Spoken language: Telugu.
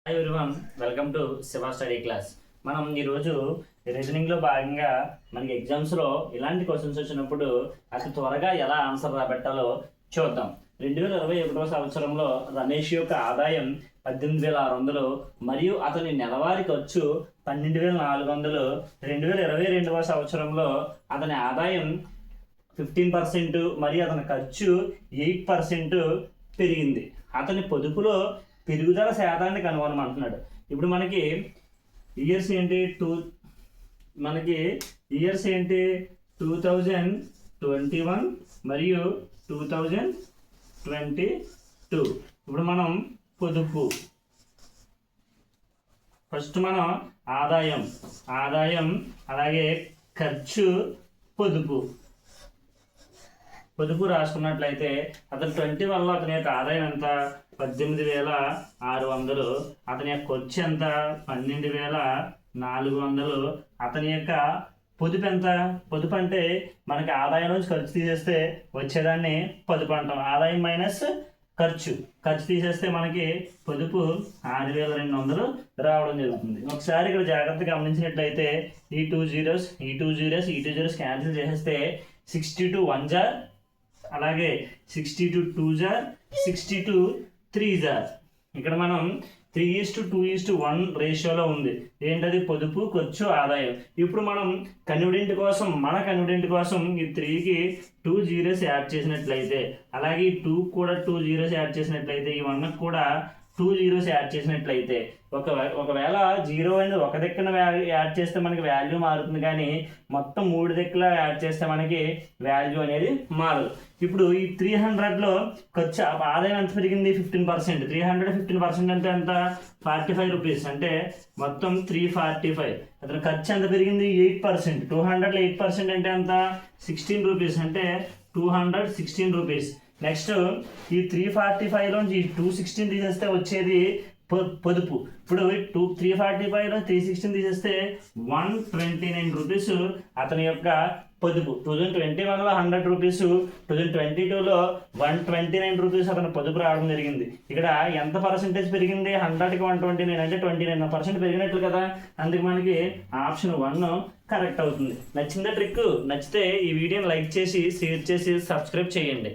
Hi everyone, welcome to Shiva study class. మనం ఈరోజు రీజనింగ్లో భాగంగా మనకి ఎగ్జామ్స్లో ఇలాంటి క్వశ్చన్స్ వచ్చినప్పుడు అతి త్వరగా ఎలా ఆన్సర్ రాబెట్టాలో చూద్దాం. 2021 సంవత్సరంలో రమేష్ యొక్క ఆదాయం 18,600 మరియు అతని నెలవారీ ఖర్చు 12,400. 2022 సంవత్సరంలో అతని ఆదాయం 15% మరియు అతని ఖర్చు 8% పెరిగింది. అతని పొదుపులో పెరుగుదల శాతాన్ని కనుగొనమంటున్నాడు. ఇప్పుడు మనకి ఇయర్స్ ఏంటి, ఇయర్స్ ఏంటి 2021 మరియు 2022. ఇప్పుడు మనం పొదుపు, ఫస్ట్ మనం ఆదాయం అలాగే ఖర్చు, పొదుపు రాసుకున్నట్లయితే అతను 21లో అతని యొక్క ఆదాయం ఎంత, 18,600. అతని యొక్క ఖర్చు ఎంత, 12,400. అతని యొక్క పొదుపు ఎంత, పొదుపు అంటే మనకి ఆదాయం నుంచి ఖర్చు తీసేస్తే వచ్చేదాన్ని పొదుపు అంటాం. ఆదాయం మైనస్ ఖర్చు తీసేస్తే మనకి పొదుపు 6,200 రావడం జరుగుతుంది. ఒకసారి ఇక్కడ జాగ్రత్తగా గమనించినట్లయితే ఈ 2 zeros క్యాన్సిల్ చేసేస్తే 62 1 జార్, అలాగే 62 2 జార్, 62 3 జార్. ఇక్కడ మనం 3:2:1 రేషియోలో ఉంది. ఏంటది, పొదుపు, ఖర్చు, ఆదాయం. ఇప్పుడు మనం మన కన్వీనియంట్ కోసం ఈ 3కి 2 zeros యాడ్ చేసినట్లయితే, అలాగే ఈ 2 కూడా 2 zeros యాడ్ చేసినట్లయితే, ఈ 1 కూడా 2 zeros యాడ్ చేసినట్లయితే, ఒకవేళ జీరో అనేది ఒక దిక్కున యాడ్ చేస్తే మనకి వాల్యూ మారుతుంది, కానీ మొత్తం 3 దిక్కుల యాడ్ చేస్తే మనకి వాల్యూ అనేది మారదు. ఇప్పుడు ఈ 300లో ఖర్చు ఆదాయం ఎంత పెరిగింది, 15%. 300 15% అంటే ఎంత, 45 రూపీస్. అంటే మొత్తం 345. అతను ఖర్చు ఎంత పెరిగింది, 8%. 200లో 8% అంటే ఎంత, 16 రూపీస్. అంటే 216 రూపీస్. నెక్స్ట్ ఈ 345లోంచి 216 తీసేస్తే వచ్చేది పొదుపు. ఇప్పుడు 345లో 316 తీసేస్తే 129 రూపీస్ అతని యొక్క పొదుపు. 2021లో 100 రూపీస్, 2022లో 129 రూపీస్ అతను పొదుపు రావడం జరిగింది. ఇక్కడ ఎంత పర్సెంటేజ్ పెరిగింది, 100కి 129 అంటే 29% పెరిగినట్లు కదా. అందుకు మనకి ఆప్షన్ 1 కరెక్ట్ అవుతుంది. నచ్చిందా ట్రిక్? నచ్చితే ఈ వీడియోని లైక్ చేసి, షేర్ చేసి, సబ్స్క్రైబ్ చేయండి.